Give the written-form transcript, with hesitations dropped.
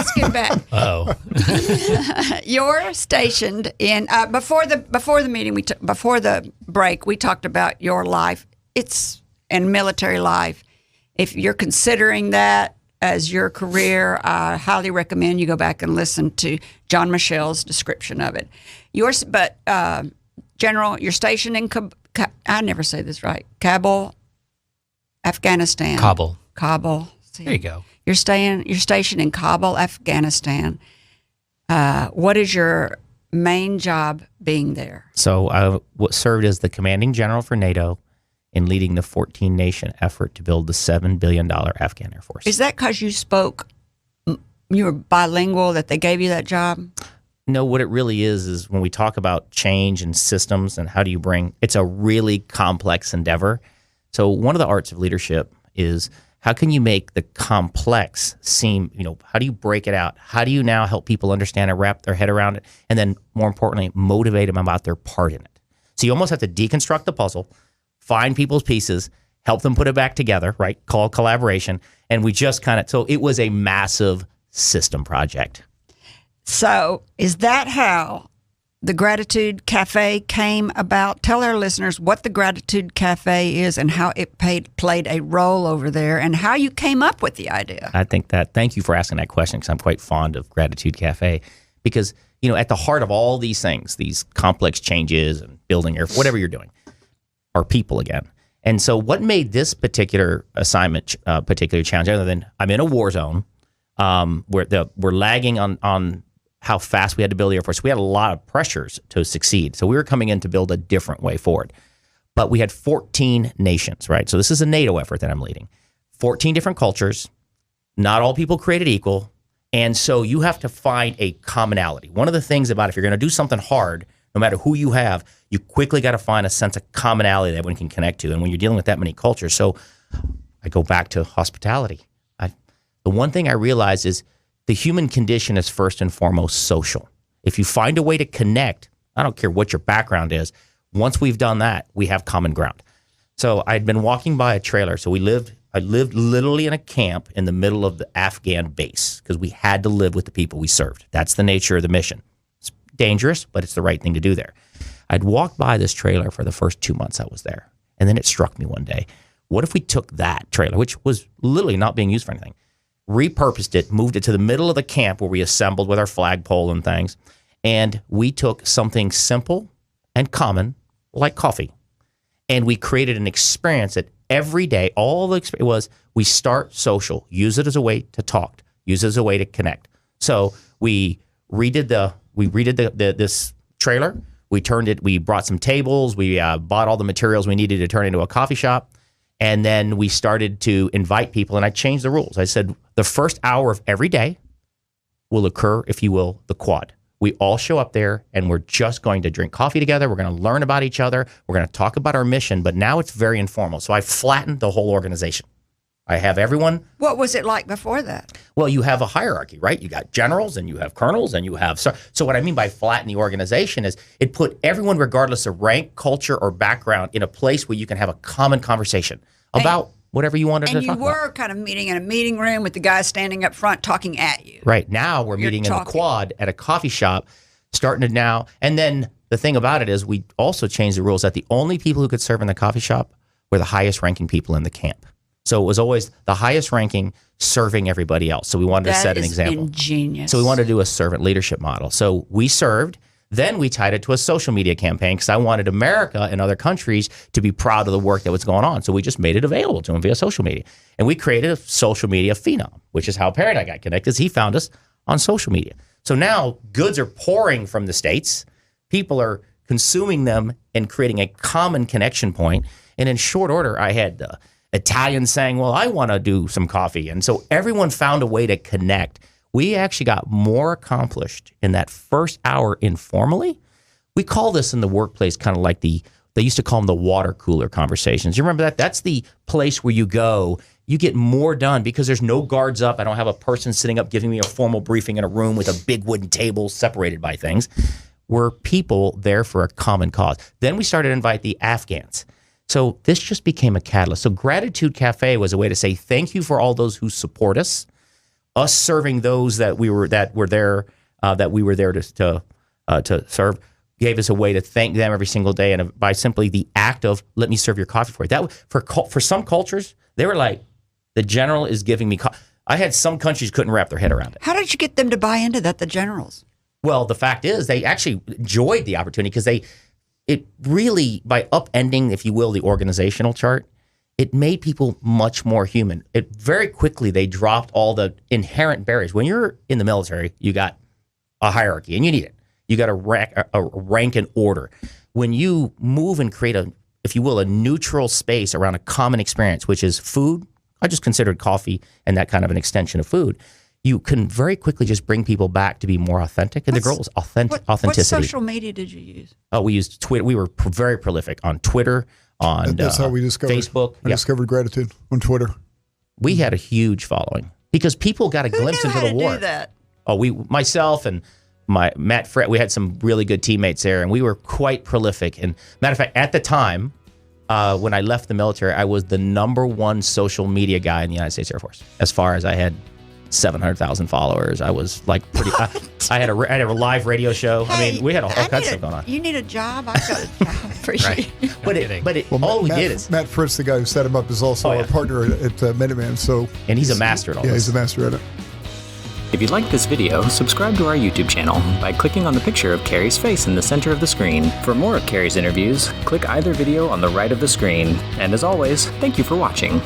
let's get back. Oh, You're stationed in before the meeting. Before the break, we talked about your life. And military life. If you're considering that as your career, I highly recommend you go back and listen to John Michel's description of it. General, you're stationed in I never say this right. Kabul, Afghanistan. Kabul. See, There you go. You're stationed in Kabul, Afghanistan. What is your main job being there? So I served as the commanding general for NATO in leading the 14-nation effort to build the $7 billion Afghan Air Force. Is that because you were bilingual that they gave you that job? No, what it really is when we talk about change and systems and how do you it's a really complex endeavor. So one of the arts of leadership is how can you make the complex seem, how do you break it out? How do you now help people understand and wrap their head around it? And then more importantly, motivate them about their part in it. So you almost have to deconstruct the puzzle, find people's pieces, help them put it back together, right? Called collaboration. And we just so it was a massive system project. So is that how the Gratitude Cafe came about? Tell our listeners what the Gratitude Cafe is and how it played a role over there and how you came up with the idea. Thank you for asking that question because I'm quite fond of Gratitude Cafe because, at the heart of all these things, these complex changes and building whatever you're doing, are people again. And so what made this particular assignment particularly challenging, other than I'm in a war zone, we're lagging on how fast we had to build the Air Force. We had a lot of pressures to succeed. So we were coming in to build a different way forward. But we had 14 nations, right? So this is a NATO effort that I'm leading. 14 different cultures, not all people created equal. And so you have to find a commonality. One of the things about if you're going to do something hard, no matter who you have, you quickly got to find a sense of commonality that everyone can connect to. And when you're dealing with that many cultures, so I go back to hospitality. The one thing I realize is the human condition is first and foremost social. If you find a way to connect, I don't care what your background is, once we've done that, we have common ground. So I'd been walking by a trailer. So I lived literally in a camp in the middle of the Afghan base because we had to live with the people we served. That's the nature of the mission. It's dangerous, but it's the right thing to do there. I'd walked by this trailer for the first 2 months I was there. And then it struck me one day, what if we took that trailer, which was literally not being used for anything, repurposed it, moved it to the middle of the camp where we assembled with our flagpole and things, and we took something simple and common like coffee, and we created an experience that every day, all the experience was we start social, use it as a way to talk, use it as a way to connect. So we redid this trailer. We brought some tables. We bought all the materials we needed to turn into a coffee shop. And then we started to invite people, and I changed the rules. I said, the first hour of every day will occur, if you will, the quad. We all show up there, and we're just going to drink coffee together. We're going to learn about each other. We're going to talk about our mission, but now it's very informal. So I flattened the whole organization. I have everyone. What was it like before that? Well, you have a hierarchy, right? You got generals and you have colonels and you have... So what I mean by flatten the organization is it put everyone, regardless of rank, culture, or background, in a place where you can have a common conversation about whatever you wanted to talk about. And you were kind of meeting in a meeting room with the guy standing up front talking at you. Right. Now we're meeting in the quad at a coffee shop, starting to now. And then the thing about it is we also changed the rules that the only people who could serve in the coffee shop were the highest ranking people in the camp. So it was always the highest ranking serving everybody else. So we wanted to set an example. That is ingenious. So we wanted to do a servant leadership model. So we served. Then we tied it to a social media campaign because I wanted America and other countries to be proud of the work that was going on. So we just made it available to them via social media. And we created a social media phenom, which is how Perry and I got connected because he found us on social media. So now goods are pouring from the States. People are consuming them and creating a common connection point. And in short order, I had Italians saying, well, I want to do some coffee. And so everyone found a way to connect. We actually got more accomplished in that first hour informally. We call this in the workplace kind of like they used to call them the water cooler conversations. You remember that? That's the place where you go, you get more done because there's no guards up. I don't have a person sitting up giving me a formal briefing in a room with a big wooden table separated by things. We're people there for a common cause. Then we started to invite the Afghans. So this just became a catalyst. So Gratitude Cafe was a way to say thank you for all those who support us. us serving those that we were there to serve gave us a way to thank them every single day, and by simply the act of let me serve your coffee for you. That for some cultures, they were like, the general is giving me coffee. I had some countries couldn't wrap their head around it. How did you get them to buy into that, the generals? Well, the fact is they actually enjoyed the opportunity because it really, by upending, if you will, the organizational chart, it made people much more human. It very quickly, they dropped all the inherent barriers. When you're in the military, you got a hierarchy, and you need it. You got a rank and order. When you move and create if you will, a neutral space around a common experience, which is food, I just considered coffee and that kind of an extension of food. You can very quickly just bring people back to be more authentic. And the goal is authenticity. What social media did you use? Oh, we used Twitter. We were very prolific on Twitter, that's how we discovered Facebook. I discovered gratitude on Twitter. We had a huge following because people got a glimpse into the war. Who knew how to do that? Oh, myself and Matt Fred, we had some really good teammates there, and we were quite prolific. And matter of fact, at the time, when I left the military, I was the #1 social media guy in the United States Air Force. As far as I had 700,000 followers, I was like pretty. I had a live radio show. Hey, I mean, we had all kinds of stuff going on. You need a job? I've got a job for you. Matt Fritz, the guy who set him up, is also our partner at Minuteman. So, and he's a master at all this. Yeah, he's a master at it. If you liked this video, subscribe to our YouTube channel by clicking on the picture of Kerry's face in the center of the screen. For more of Kerry's interviews, click either video on the right of the screen. And as always, thank you for watching.